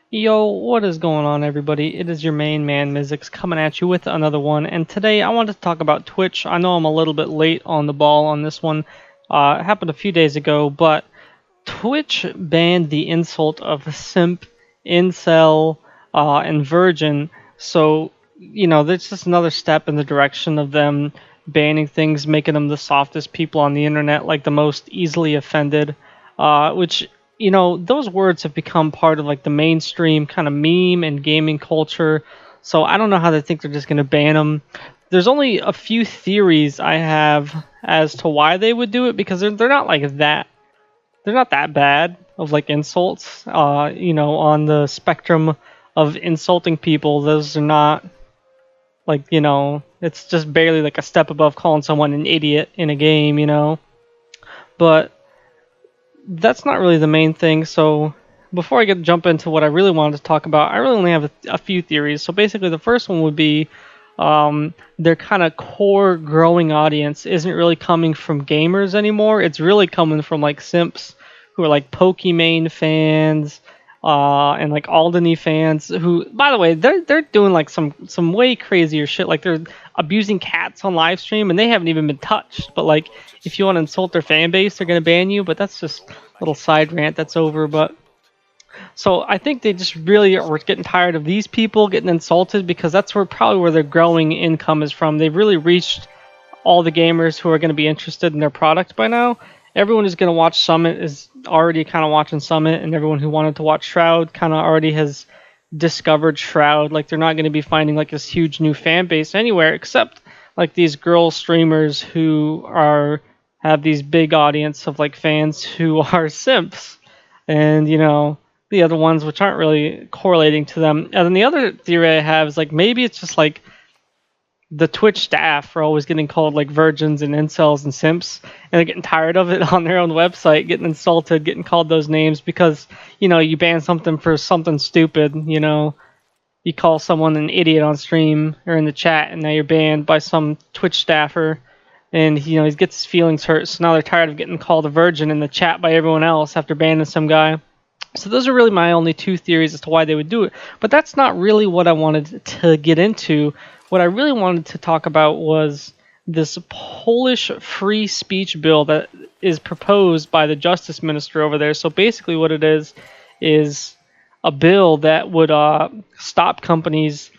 Yo, what is going on, everybody? It is your main man, MiZiiCz, coming at you with another one. And today I wanted to talk about Twitch. I know I'm a little bit late on the ball on this one. It happened a few days ago, but Twitch banned the insult of simp, incel, and virgin. So, there's just another step in the direction of them banning things, making them the softest people on the internet, like the most easily offended, which those words have become part of like the mainstream kind of meme and gaming culture. So I don't know how they think they're just going to ban them. There's only a few theories I have as to why they would do it, because they're not like that. They're not that bad of like insults. On the spectrum of insulting people, those are not like, it's just barely like a step above calling someone an idiot in a game. But that's not really the main thing. So before I jump into what I really wanted to talk about, I really only have a few theories. So basically, the first one would be their kind of core growing audience isn't really coming from gamers anymore. It's really coming from like simps who are like Pokimane fans and like Aldeny fans. Who, by the way, they're doing like some way crazier shit. Like they're abusing cats on live stream, and they haven't even been touched. But like, if you want to insult their fan base, they're gonna ban you. But that's just a little side rant that's over. But so I think they just really are getting tired of these people getting insulted, because that's probably where their growing income is from. They've really reached all the gamers who are going to be interested in their product by now. Everyone who's going to watch Summit is already kind of watching Summit, and everyone who wanted to watch Shroud kind of already has discovered Shroud. Like, they're not going to be finding like this huge new fan base anywhere, except like these girl streamers who have these big audience of like fans who are simps, and the other ones which aren't really correlating to them. And then the other theory I have is like maybe it's just like the Twitch staff are always getting called like virgins and incels and simps, and they're getting tired of it on their own website, getting insulted, getting called those names, because you ban something for something stupid. You call someone an idiot on stream or in the chat, and now you're banned by some Twitch staffer, and he gets his feelings hurt. So now they're tired of getting called a virgin in the chat by everyone else after banning some guy. So those are really my only two theories as to why they would do it. But that's not really what I wanted to get into. What I really wanted to talk about was this Polish free speech bill that is proposed by the justice minister over there. So basically what it is a bill that would stop companies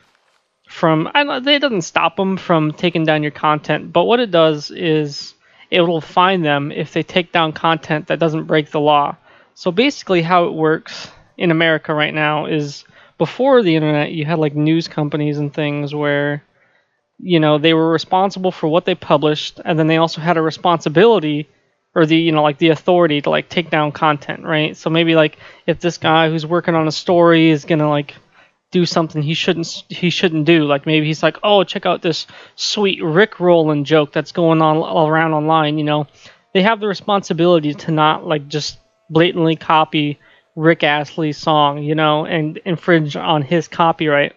from... it doesn't stop them from taking down your content, but what it does is it will fine them if they take down content that doesn't break the law. So basically how it works in America right now is, before the internet, you had like news companies and things where, they were responsible for what they published, and then they also had a responsibility, or the authority to like take down content, right? So maybe like if this guy who's working on a story is gonna like do something he shouldn't do, like maybe he's like, oh, check out this sweet Rick rolling joke that's going on all around online, they have the responsibility to not like just blatantly copy Rick Astley's song, and infringe on his copyright.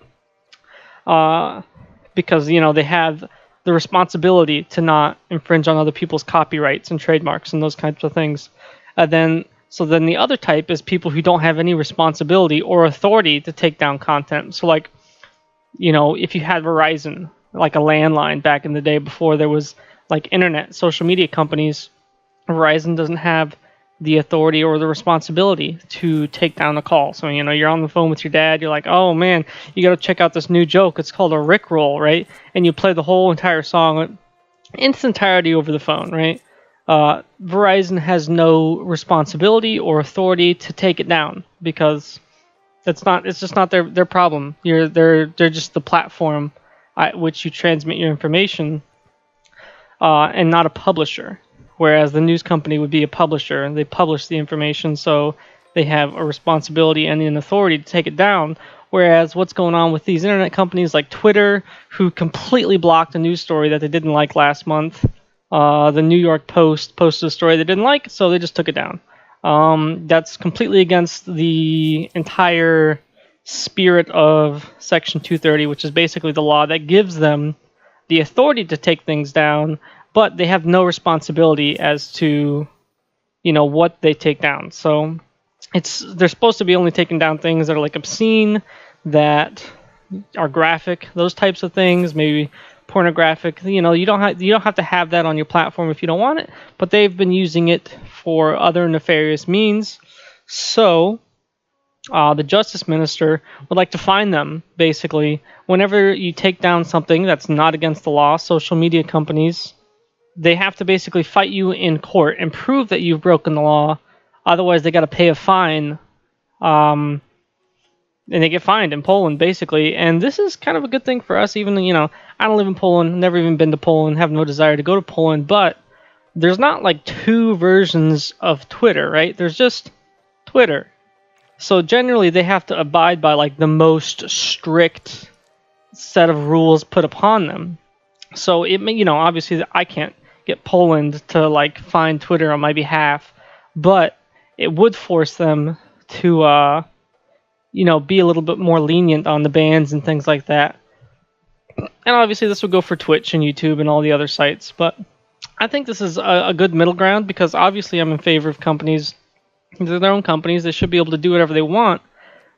Because, they have the responsibility to not infringe on other people's copyrights and trademarks and those kinds of things. Then the other type is people who don't have any responsibility or authority to take down content. So like, if you had Verizon, like a landline back in the day before there was like internet, social media companies, Verizon doesn't have the authority or the responsibility to take down a call. So, you're on the phone with your dad, you're like, oh man, you gotta check out this new joke, it's called a Rickroll, right? And you play the whole entire song in its entirety over the phone, right? Verizon has no responsibility or authority to take it down, because it's just not their problem. They're just the platform at which you transmit your information, and not a publisher. Whereas the news company would be a publisher, and they publish the information, so they have a responsibility and an authority to take it down. Whereas what's going on with these internet companies like Twitter, who completely blocked a news story that they didn't like last month. The New York Post posted a story they didn't like, so they just took it down. That's completely against the entire spirit of Section 230, which is basically the law that gives them the authority to take things down, but they have no responsibility as to, what they take down. So they're supposed to be only taking down things that are like obscene, that are graphic, those types of things, maybe pornographic. You know, you don't have to have that on your platform if you don't want it, but they've been using it for other nefarious means. So the justice minister would like to fine them. Basically, whenever you take down something that's not against the law, social media companies, they have to basically fight you in court and prove that you've broken the law. Otherwise, they got to pay a fine. And they get fined in Poland, basically. And this is kind of a good thing for us, even though, you know, I don't live in Poland, never even been to Poland, have no desire to go to Poland, but there's not like two versions of Twitter, right? There's just Twitter. So generally, they have to abide by like the most strict set of rules put upon them. So it may, you know, obviously I can't get Poland to like fine Twitter on my behalf, but it would force them to you know, be a little bit more lenient on the bans and things like that. And obviously this would go for Twitch and YouTube and all the other sites, but I think this is a good middle ground, because obviously I'm in favor of companies. They're their own companies, they should be able to do whatever they want,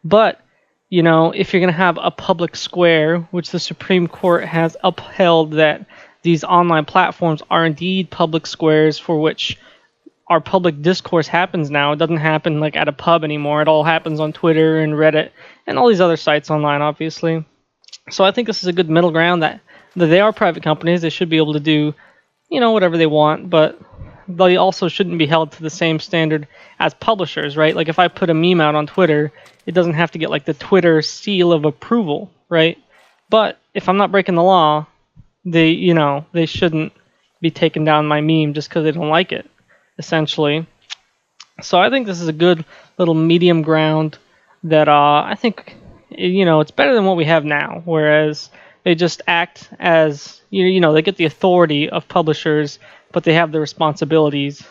but you know, if you're going to have a public square, which the Supreme Court has upheld that these online platforms are indeed public squares for which our public discourse happens now. It doesn't happen like at a pub anymore. It all happens on Twitter and Reddit and all these other sites online, obviously. So I think this is a good middle ground, that they are private companies. They should be able to do, you know, whatever they want, but they also shouldn't be held to the same standard as publishers, right? Like if I put a meme out on Twitter, it doesn't have to get like the Twitter seal of approval, right? But if I'm not breaking the law, they shouldn't be taking down my meme just because they don't like it, essentially. So I think this is a good little medium ground that I think, you know, it's better than what we have now, whereas they just act as, you know, they get the authority of publishers, but they have the responsibilities,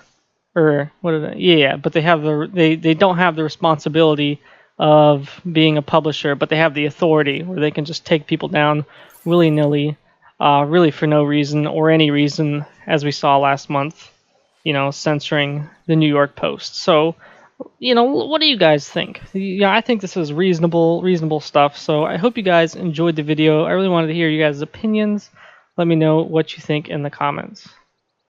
or what is it? Yeah, but they don't have the responsibility of being a publisher, but they have the authority where they can just take people down willy-nilly, really for no reason or any reason, as we saw last month, you know, censoring the New York Post. So, you know, what do you guys think? Yeah, I think this is reasonable stuff. So I hope you guys enjoyed the video. I really wanted to hear you guys' opinions. Let me know what you think in the comments.